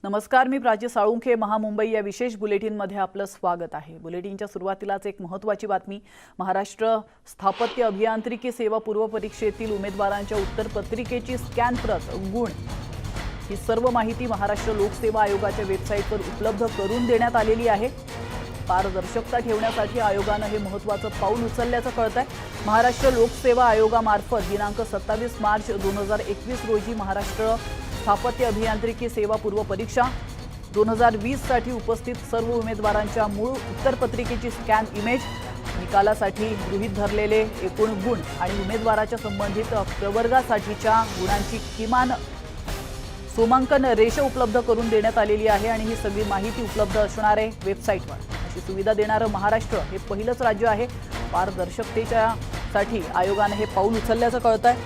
नमस्कार, मी प्राची साळुंखे. महामुंबई या विशेष बुलेटिनमध्ये आपलं स्वागत आहे. बुलेटिनच्या सुरुवातीलाच एक महत्त्वाची बातमी. महाराष्ट्र स्थापत्य अभियांत्रिकी सेवा पूर्व परीक्षेतील उमेदवारांच्या उत्तरपत्रिकेची स्कॅन प्रत गुण ही सर्व माहिती महाराष्ट्र लोकसेवा आयोगाच्या वेबसाईटवर उपलब्ध करून देण्यात आलेली आहे. पारदर्शकता ठेवण्यासाठी आयोगाने हे महत्त्वाचं पाऊल उचलल्याचं कळतंय. महाराष्ट्र लोकसेवा आयोगामार्फत दिनांक 27 मार्च 2021 रोजी महाराष्ट्र स्थापत्य अभियांत्रिकी सेवा पूर्व परीक्षा 2020 साठी उपस्थित सर्व उमेदवारांच्या मूळ उत्तरपत्रिकेची स्कॅन इमेज, निकालासाठी गृहीत धरलेले एकूण गुण आणि उमेदवाराच्या संबंधित प्रवर्गासाठीच्या गुणांची किमान सोमांकन रेषा उपलब्ध करून देण्यात आलेली आहे आणि ही सगळी माहिती उपलब्ध असणार आहे वेबसाईटवर. अशी सुविधा देणारं महाराष्ट्र हे पहिलंच राज्य आहे. पारदर्शकतेच्या साठी आयोगाने हे पाऊल उचलल्याचं कळतंय.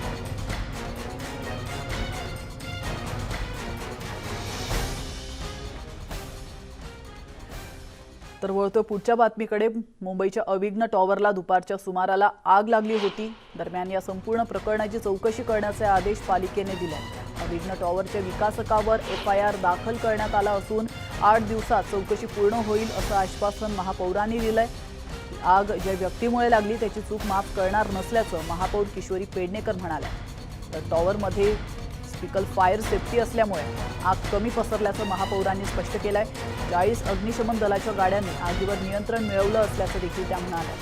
तर वळतो पुढच्या बातमीकडे. मुंबईच्या अविघ्न टॉवरला दुपारच्या सुमाराला आग लागली होती. दरम्यान या संपूर्ण प्रकरणाची चौकशी करण्याचे आदेश पालिकेने दिले. अविघ्न टॉवरच्या विकासकावर FIR दाखल करण्यात आला असून 8 दिवसात चौकशी पूर्ण होईल असं आश्वासन महापौरांनी दिलंय. आग ज्या व्यक्तीमुळे लागली त्याची चूक माफ करणार नसल्याचं महापौर किशोरी पेडणेकर म्हणाल्या. तर टॉवरमध्ये स्पिकल फायर सेफ्टी असल्यामुळे आग कमी पसरल्याचं महापौरांनी स्पष्ट केलंय. 40 अग्निशमन दलाच्या गाड्यांनी आगीवर नियंत्रण मिळवलं असल्याचं देखील त्या म्हणाल्या.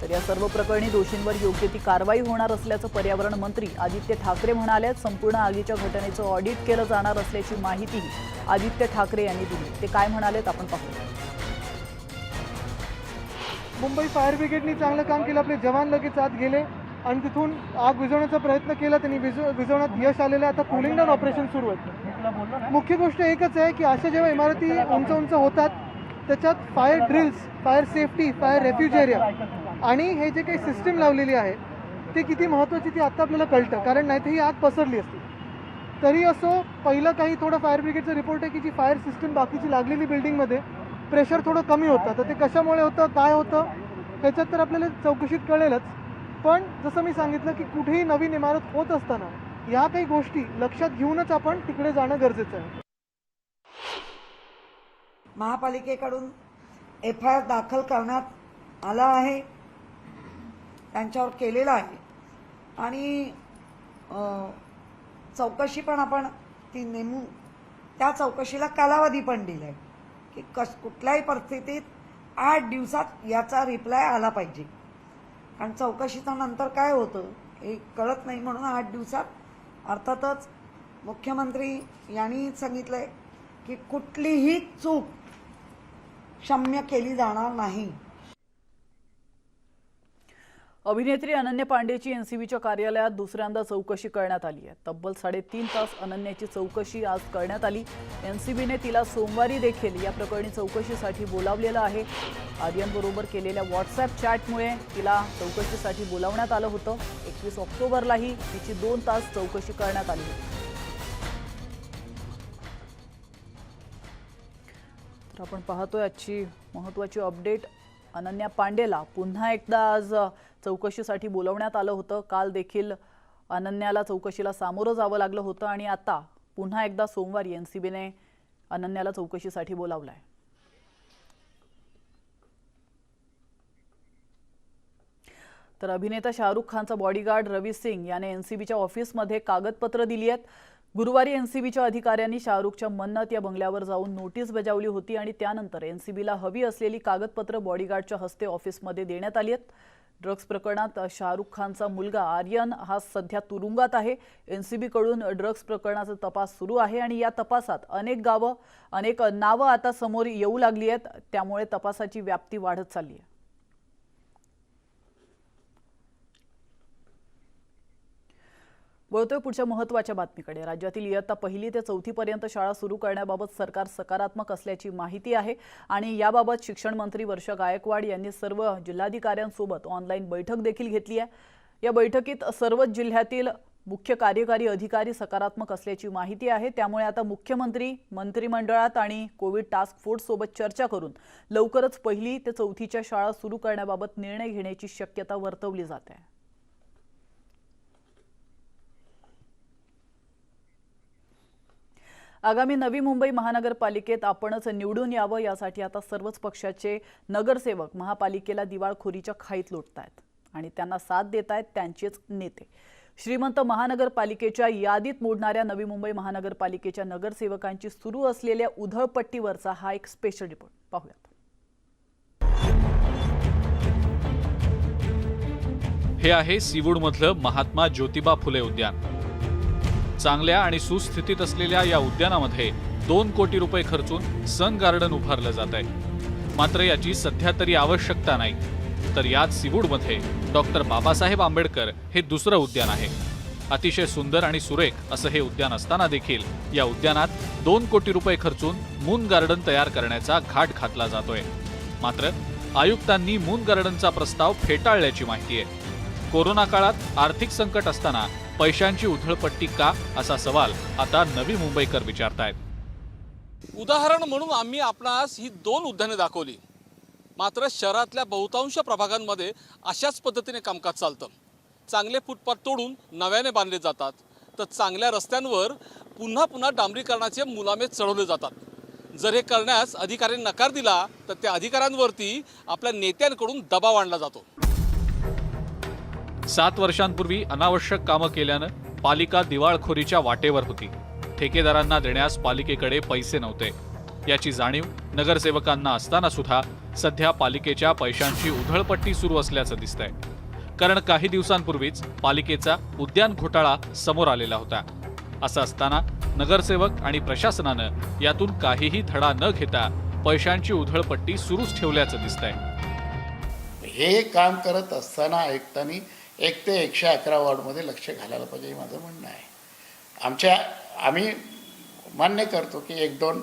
तर या सर्व प्रकरणी दोषींवर योग्य ती कारवाई होणार असल्याचं पर्यावरण मंत्री आदित्य ठाकरे म्हणाले. संपूर्ण आगीच्या घटनेचं ऑडिट केलं जाणार असल्याची माहितीही आदित्य ठाकरे यांनी दिली. ते काय म्हणालेत आपण पाहूया. मुंबई फायर ब्रिगेडनी चांगलं काम केलं. आपले जवान लगेच आत गेले आणि तिथून आग विझवण्याचा प्रयत्न केला. त्यांनी विझवण्यात यश आलेलं आहे. आता कूलिंग डाऊन ऑपरेशन सुरू आहे. मुख्य गोष्ट एकच आहे की अशा जेव्हा इमारती उंच उंच होतात त्याच्यात fire drills, fire safety, fire रेफ्युज area आणि हे जे काही सिस्टीम लावलेली आहे ते किती महत्त्वाची ती आत्ता आपल्याला कळतं. कारण नाही तर ही आग पसरली असती. तरी असो, पहिलं काही थोडं फायर ब्रिगेडचा रिपोर्ट आहे की जी फायर सिस्टीम बाकीची लागलेली बिल्डिंगमध्ये प्रेशर थोडं कमी होतं. तर ते कशामुळे होतं, काय होतं ह्याच्यात तर आपल्याला चौकशीत कळेलच. पण जसं मी सांगितलं की कुठेही नवीन इमारत होत असताना या काही गोष्टी लक्षात घेऊनच आपण तिकडे जाणं गरजेचं आहे. महापालिकेकडून FIR दाखल करण्यात आला आहे, त्यांच्यावर केलेला आहे आणि चौकशी पण आपण ती नेमू. त्या चौकशीला कालावधी पण दिलाय की कुठल्याही परिस्थितीत 8 दिवसात याचा रिप्लाय आला पाहिजे. कारण चौकशीचं नंतर काय होतं हे कळत नाही, म्हणून 8 दिवसात. अर्थातच मुख्यमंत्री यांनी सांगितलंय की कुठलीही चूक क्षम्य केली जाणार नाही. अभिनेत्री अनन्या पांडेची NCBच्या कार्यालयात दुसऱ्यांदा चौकशी करण्यात आली आहे. तब्बल 3.5 तास अनन्याची चौकशी आज करण्यात आली. NCBने तिला सोमवारी देखील या प्रकरणी चौकशीसाठी बोलावलेलं आहे. आर्यनबरोबर केलेल्या WhatsApp चॅटमुळे तिला चौकशीसाठी बोलावण्यात आलं होतं. 21 ऑक्टोबरलाही तिची 2 तास चौकशी करण्यात आली होती. तर आपण पाहतोय आजची महत्त्वाची अपडेट. अनन्या पांडेला पुन्हा एकदा आज चौकशीसाठी बोलवण्यात आलं होतं. काल देखील अनन्याला चौकशीला सामोरं जावं लागलं होतं आणि आता पुन्हा एकदा सोमवारी NCBने अनन्याला चौकशीसाठी बोलावलंय. तर अभिनेता शाहरुख खानचा बॉडीगार्ड रवी सिंग याने NCBच्या ऑफिसमध्ये कागदपत्र दिली आहेत. गुरुवारी NCBच्या अधिकाऱ्यांनी शाहरुखच्या मन्नत या बंगल्यावर जाऊन नोटीस बजावली होती आणि त्यानंतर NCBला हवी असलेली कागदपत्र बॉडीगार्डच्या हस्ते ऑफिसमध्ये देण्यात आली आहेत. ड्रग्ज प्रकरणात शाहरुख खानचा मुलगा आर्यन हा सध्या तुरुंगात आहे. NCB कडून ड्रग्ज प्रकरणाचा तपास सुरू आहे आणि या तपासात अनेक नावं आता समोर येऊ लागली आहेत. त्यामुळे तपासाची व्याप्ती वाढत चालली आहे. वळतोय पुढच्या महत्त्वाच्या बातमीकडे. राज्यातील इयत्ता 1ली ते 4थी पर्यंत शाळा सुरू करण्याबाबत सरकार सकारात्मक असल्याची माहिती आहे आणि याबाबत शिक्षण मंत्री वर्षा गायकवाड यांनी सर्व जिल्हाधिकाऱ्यांसोबत ऑनलाईन बैठक देखील घेतली आहे. या बैठकीत सर्वच जिल्ह्यातील मुख्य कार्यकारी अधिकारी सकारात्मक असल्याची माहिती आहे. त्यामुळे आता मुख्यमंत्री मंत्रिमंडळात आणि कोविड टास्क फोर्स सोबत चर्चा करून लवकरच 1ली ते 4थीच्या शाळा सुरू करण्याबाबत निर्णय घेण्याची शक्यता वर्तवली जाते. आगामी नवी मुंबई महानगरपालिकेत आपणच निवडून यावं यासाठी आता सर्वच पक्षाचे नगरसेवक महापालिकेला दिवाळखोरीच्या खाईत लोटतायत आणि त्यांना साथ देतायत त्यांचेच नेते। श्रीमंत महानगरपालिकेच्या यादीत मोडणाऱ्या नवी मुंबई महानगरपालिकेच्या नगरसेवकांची सुरू असलेल्या उधळपट्टीवरचा हा एक स्पेशल रिपोर्ट पाहूयात। हे आहे सीवूडमधलं महात्मा ज्योतिबा फुले उद्यान। चांगल्या आणि सुस्थितीत असलेल्या या उद्यानामध्ये 2 कोटी रुपये खर्चून सन गार्डन उभारलं जात आहे। मात्र याची सध्या तरी आवश्यकता नाही। तर याच सीवूडमध्ये डॉक्टर बाबासाहेब आंबेडकर हे दुसरं उद्यान आहे। अतिशय सुंदर आणि सुरेख असं हे उद्यान असताना देखील या उद्यानात 2 कोटी रुपये खर्चून मून गार्डन तयार करण्याचा घाट घातला जातोय। मात्र आयुक्तांनी मून गार्डनचा प्रस्ताव फेटाळल्याची माहिती आहे। कोरोना काळात आर्थिक संकट असताना पैशांची उधळपट्टी का असा सवाल आता नवी मुंबईकर विचारतायत। उदाहरण म्हणून आम्ही आपणास ही 2 उद्याने दाखवली। मात्र शहरातल्या बहुतांश प्रभागांमध्ये अशाच पद्धतीने कामकाज चालतं। चांगले फुटपाथ तोडून नव्याने बांधले जातात, तर चांगल्या रस्त्यांवर पुन्हा पुन्हा डांबरीकरणाचे मुलामे चढवले जातात। जर हे करण्यास अधिकाऱ्यांनी नकार दिला तर त्या अधिकाऱ्यांवरती आपल्या नेत्यांकडून दबाव आणला जातो। 7 वर्षांपूर्वी अनावश्यक कामं केल्यानं पालिका दिवाळखोरीच्या वाटेवर होती। ठेकेदारांना देण्यास पालिकेकडे पैसे नव्हते। याची जाणीव नगरसेवकांना असताना सुद्धा सध्या पालिकेच्या पैशांची उधळपट्टी सुरू असल्याचं दिसतंय। कारण काही दिवसांपूर्वीच पालिकेचा उद्यान घोटाळा समोर आलेला होता। असं असताना नगरसेवक आणि प्रशासनानं यातून काहीही धडा न घेता पैशांची उधळपट्टी सुरूच ठेवल्याचं दिसतंय। हे काम करत असताना आयुक्तांनी 1 ते 111 वॉर्डमध्ये लक्ष घालायला पाहिजे, हे माझं म्हणणं आहे। आम्ही मान्य करतो की 1-2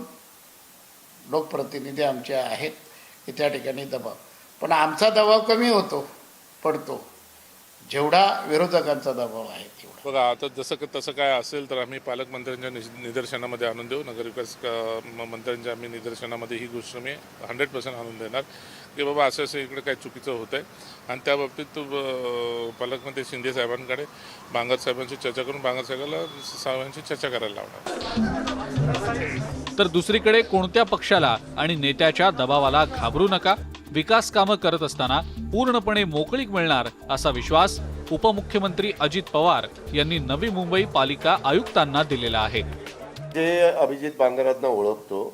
लोकप्रतिनिधी आमचे आहेत की त्या ठिकाणी दबाव, पण आमचा दबाव कमी पडतो जेवढा विरोधकांचा दबाव आहे तेवढा। बघा, आता तसं काय असेल तर आम्ही पालकमंत्र्यांच्या निदर्शनामध्ये आणून देऊ। नगरविकास मंत्र्यांच्या आम्ही निदर्शनामध्ये ही गोष्ट मी 100% आणून देणार की बाबा असं इकडे काही चुकीचं होतं आहे, आणि त्या बाबतीत पालकमंत्री शिंदे साहेबांकडे बांगर साहेबांशी चर्चा करून बांगर साहेबांशी चर्चा करायला लावणार। तर दुसरीकडे कोणत्या पक्षाला आणि नेत्याच्या दबावाला घाबरू नका। विकास कामं करत असताना पूर्णपणे मोकळीक मिळणार असा विश्वास उपमुख्यमंत्री अजित पवार यांनी नवी मुंबई पालिका आयुक्तांना दिलेला आहे। जे अभिजित बांगरांना ओळखतो,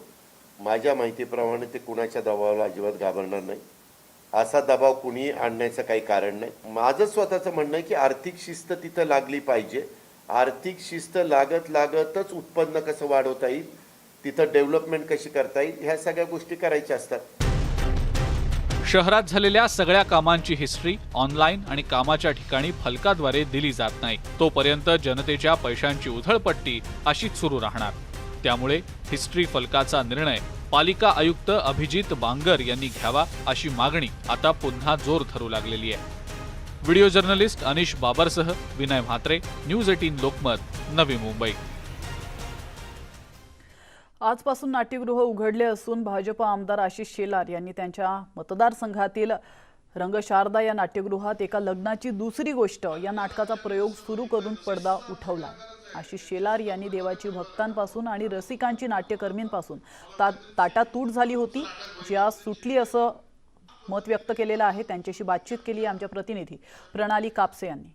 माझ्या माहितीप्रमाणे ते कुणाच्या दबावाला अजिबात घाबरणार नाही। असा दबाव कुणी आणण्याचं काही कारण नाही। माझं स्वतःचं म्हणणं आहे की आर्थिक शिस्त तिथं लागली पाहिजे। आर्थिक शिस्त लागतच उत्पन्न कसं वाढवता येईल, तिथं डेव्हलपमेंट कशी करता येईल, ह्या सगळ्या गोष्टी करायच्या असतात। शहरात झालेल्या सगळ्या कामांची हिस्ट्री ऑनलाईन आणि कामाच्या ठिकाणी फलकाद्वारे दिली जात नाही। तोपर्यंत जनतेच्या पैशांची उधळपट्टी अशीच सुरू राहणार। त्यामुळे हिस्ट्री फलकाचा निर्णय पालिका आयुक्त अभिजित बांगर यांनी घ्यावा अशी मागणी आता पुन्हा जोर धरू लागलेली आहे। व्हिडिओ जर्नलिस्ट अनिश बाबरसह विनय म्हात्रे, न्यूज 18 लोकमत, नवी मुंबई। आजपासून नाट्यगृह उघडले असून भाजप आमदार आशिष शेलार यांनी त्यांच्या मतदारसंघातील रंगशारदा या नाट्यगृहात एका लग्नाची दुसरी गोष्ट या नाटकाचा प्रयोग सुरू करून पडदा उठवला। आशिष शेलार यांनी देवाची भक्तांपासून आणि रसिकांची नाट्यकर्मींपासून ताटातूट झाली होती, जी आज सुटली असं मत व्यक्त केलेलं आहे। त्यांच्याशी बातचीत केली आमच्या प्रतिनिधी प्रणाली कापसे यांनी।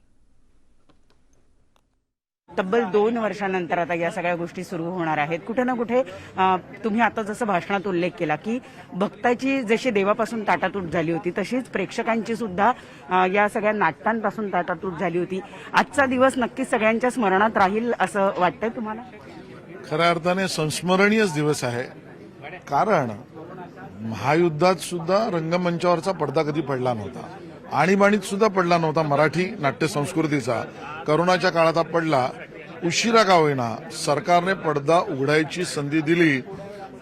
तब्बल 2 वर्षानंतर आता या सगळ्या गोष्टी सुरू होणार आहेत। कुठे ना कुठे तुम्ही आता जसं भाषणात उल्लेख केला की भक्ताची जशी देवापासून ताटातूट झाली होती, तशीच प्रेक्षकांची सुद्धा या सगळ्या नाटकांपासून ताटातूट झाली होती। आजचा दिवस नक्कीच सगळ्यांच्या स्मरणात राहील असं वाटतंय तुम्हाला? खऱ्या अर्थाने संस्मरणीय दिवस आहे, कारण महायुद्धात सुद्धा रंगमंचावरचा पडदा कधी पडला नव्हता, आणीबाणीत सुद्धा पडला नव्हता मराठी नाट्य संस्कृतीचा। करोनाच्या काळात पडला, उशिरा का होईना सरकारने पडदा उघडायची संधी दिली।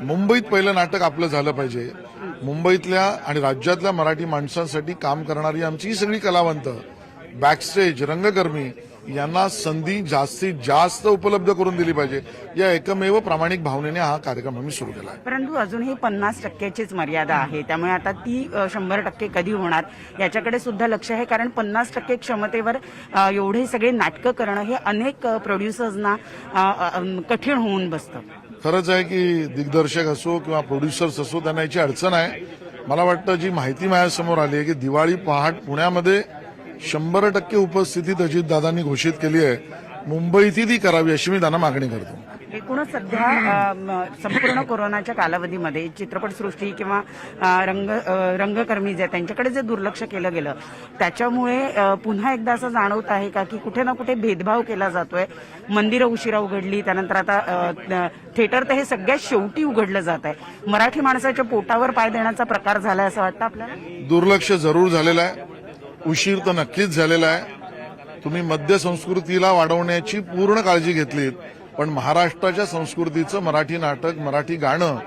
मुंबईत पहिलं नाटक आपलं झालं पाहिजे। मुंबईतल्या आणि राज्यातल्या मराठी माणसांसाठी काम करणारी आमची ही सगळी कलावंत, बॅकस्टेज, रंगकर्मी यांना संधी जास्तीत जास्त उपलब्ध करून दिली पाहिजे, या एकमेव प्रामाणिक भावनेने हा कार्यक्रम आम्ही सुरू केला आहे। परंतु अजूनही 50%चीच मर्यादा आहे, त्यामुळे आता ती 100% कधी होणार याच्याकडे सुद्धा लक्ष आहे। कारण 50% क्षमतेवर एवढे सगळे नाटकं करणं हे अनेक प्रोड्युसर्सना कठीण होऊन बसतं। खरंच आहे की दिग्दर्शक असो किंवा प्रोड्युसर्स असो त्यांना याची अडचण आहे. मला वाटतं जी माहिती माझ्यासमोर आली आहे की दिवाळी पहाट पुण्यामध्ये 100% उपस्थितीत अजितदादांनी घोषित केली आहे. मुंबईतही ती करावी अशी मी त्यांना मागणी करतो. एकूणच सध्या संपूर्ण कोरोनाच्या कालावधीमध्ये चित्रपटसृष्टी किंवा रंगकर्मी जे त्यांच्याकडे जे दुर्लक्ष केलं गेलं त्याच्यामुळे पुन्हा एकदा असं जाणवत आहे का की कुठे ना कुठे भेदभाव केला जातोय. मंदिरं उशिरा उघडली, त्यानंतर आता थिएटर तर हे सगळ्यात शेवटी उघडलं जात आहे. मराठी माणसाच्या पोटावर पाय देण्याचा प्रकार झालाय असं वाटतं आपल्याला? दुर्लक्ष जरूर झालेलं आहे, उशीर तर नक्कीच झालेला आहे. तुम्ही मद्य संस्कृतीला वाढवण्याची पूर्ण काळजी घेतलीत, पण महाराष्ट्राच्या संस्कृतीचं मराठी नाटक, मराठी गाणं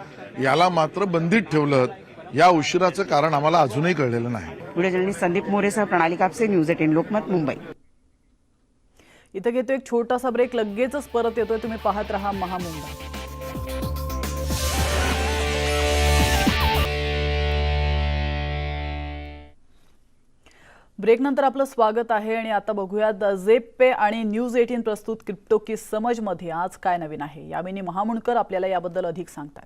याला मात्र बंदीत ठेवलं. या उशिराचं कारण आम्हाला अजूनही कळलेलं नाही. व्हिडिओ जर्नलिस्ट संदीप मोरेसह प्रणाली कापसे, न्यूज 18 लोकमत, मुंबई. इथं घेतो एक छोटासा ब्रेक, लगेचच परत येतोय. तुम्ही पाहत रहा महामुंबई. ब्रेकनंतर आपलं स्वागत आहे आणि आता बघूयात झेप पे आणि न्यूज 18 प्रस्तुत क्रिप्टो की समझ मध्ये आज काय नवीन आहे. यामिनी महामुंडकर आपल्याला याबद्दल अधिक सांगतात.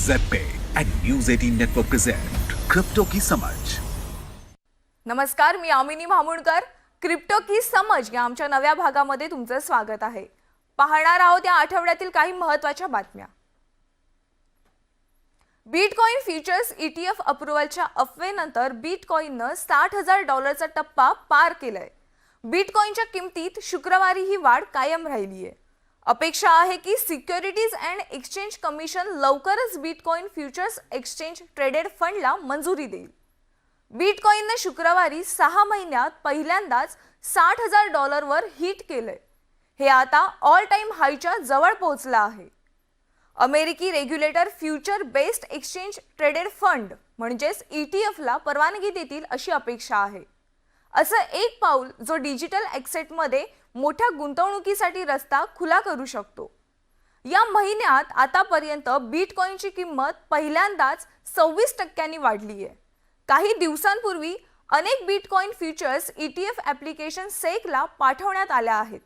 झेप पे and news 18 network present crypto की समझ. नमस्कार, मी यामिनी महामुंडकर. क्रिप्टो की समझ या आमच्या नव्या भागामध्ये तुमचं स्वागत आहे. पाहणार आहोत या आठवड्यातील काही महत्त्वाच्या बातम्या. बिटकॉइन फ्युचर्स ETF अप्रुव्हलच्या अफवेनंतर बिटकॉइननं $60,000चा टप्पा पार केलाय. बिटकॉइनच्या किमतीत शुक्रवारी ही वाढ कायम राहिली आहे. अपेक्षा आहे की सिक्युरिटीज अँड एक्सचेंज कमिशन लवकरच बिटकॉइन फ्युचर्स एक्सचेंज ट्रेडेड फंडला मंजुरी देईल. बिटकॉइनने शुक्रवारी 6 महिन्यात पहिल्यांदाच $60,000वर हिट केलंय. हे आता ऑल टाइम हायच्या जवळ पोहोचलं आहे. अमेरिकी regulator future based exchange traded fund म्हणजेच ETFला परवानगी देतील अशी अपेक्षा आहे. असं एक पाऊल जो डिजिटल ॲसेटमध्ये मोठ्या गुंतवणुकीसाठी रस्ता खुला करू शकतो. या महिन्यात आतापर्यंत बिटकॉइनची किंमत पहिल्यांदाच 26% वाढली आहे. काही दिवसांपूर्वी अनेक बिटकॉइन फ्युचर्स ETF ॲप्लिकेशन सेकला पाठवण्यात आल्या आहेत.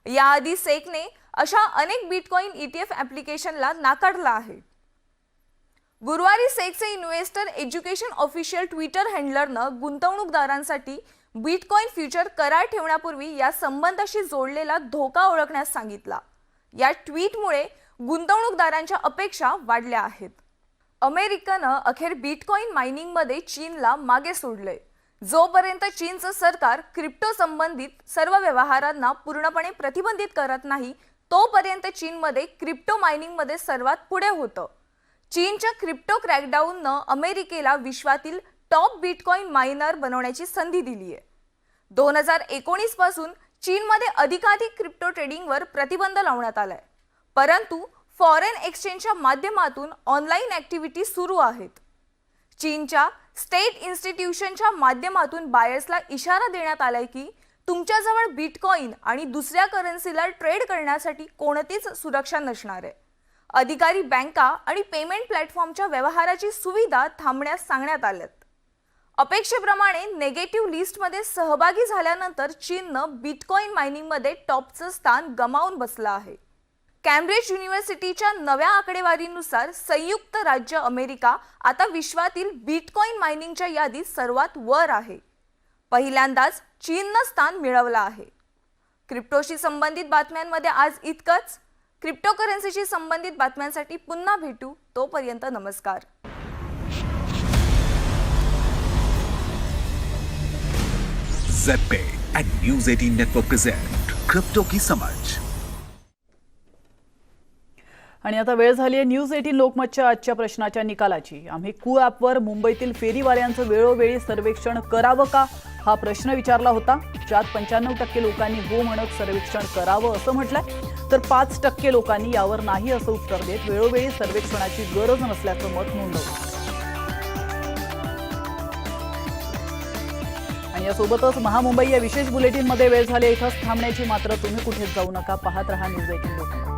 याआधी सेकने अशा अनेक बिटकॉइन ETF ॲप्लिकेशनला नाकारलं आहे. गुरुवारी सेकचे इन्व्हेस्टर एज्युकेशन ऑफिशियल ट्विटर हँडलरनं गुंतवणूकदारांसाठी बिटकॉइन फ्युचर करार ठेवण्यापूर्वी या संबंधाशी जोडलेला धोका ओळखण्यास सांगितला. या ट्विटमुळे गुंतवणूकदारांच्या अपेक्षा वाढल्या आहेत. अमेरिकेनं अखेर बिटकॉइन मायनिंगमध्ये चीनला मागे सोडलंय. जोपर्यंत चीनचं सरकार क्रिप्टो संबंधित सर्व व्यवहारांना पूर्णपणे प्रतिबंधित करत नाही तोपर्यंत चीनमध्ये क्रिप्टो मायनिंगमध्ये सर्वात पुढे होतं. चीनच्या क्रिप्टो क्रॅकडाऊननं अमेरिकेला विश्वातील टॉप बिटकॉइन मायनर बनवण्याची संधी दिली आहे. 2019 पासून चीनमध्ये अधिकाधिक क्रिप्टो ट्रेडिंगवर प्रतिबंध लावण्यात आलाय. परंतु फॉरेन एक्सचेंजच्या माध्यमातून ऑनलाईन ॲक्टिव्हिटी सुरू आहेत. चीनच्या स्टेट इन्स्टिट्यूशनच्या माध्यमातून बायर्सला इशारा देण्यात आलाय की तुमच्याजवळ बिटकॉइन आणि दुसऱ्या करन्सीला ट्रेड करण्यासाठी कोणतीच सुरक्षा नसणार आहे. अधिकारी बँका आणि पेमेंट प्लॅटफॉर्मच्या व्यवहाराची सुविधा थांबण्यास सांगण्यात आल्यात. अपेक्षेप्रमाणे नेगेटिव्ह लिस्टमध्ये सहभागी झाल्यानंतर चीननं बिटकॉइन मायनिंगमध्ये टॉपचं स्थान गमावून बसलं आहे. कॅम्ब्रिज युनिव्हर्सिटीच्या नव्या आकडेवारीनुसार संयुक्त राज्य अमेरिका आता विश्वातील बिटकॉइन मायनिंगच्या यादीत सर्वात वर आहे. पहिल्यांदाच चीननं स्थान मिळवलं आहे. क्रिप्टोशी संबंधित बातम्यांमध्ये आज इतकंच. क्रिप्टोकरन्सीशी संबंधित बातम्यांसाठी पुन्हा भेटू. तोपर्यंत नमस्कार. झेप पे and news 18 network present crypto की समझ. आणि आता वेळ झाली आहे न्यूज 18 लोकमतच्या आजच्या प्रश्नाच्या निकालाची. आम्ही कू ॲपवर मुंबईतील फेरीवाल्यांचं वेळोवेळी सर्वेक्षण करावं का हा प्रश्न विचारला होता. ज्यात 95% लोकांनी हो म्हणत सर्वेक्षण करावं असं म्हटलंय, तर 5% लोकांनी यावर नाही असं उत्तर देत वेळोवेळी सर्वेक्षणाची गरज नसल्याचं मत नोंदवलं. आणि यासोबतच महामुंबई या विशेष बुलेटिनमध्ये वेळ झाली. इथंच थांबण्याची, मात्र तुम्ही कुठेच जाऊ नका. पाहत रहा न्यूज 18 लोकमत.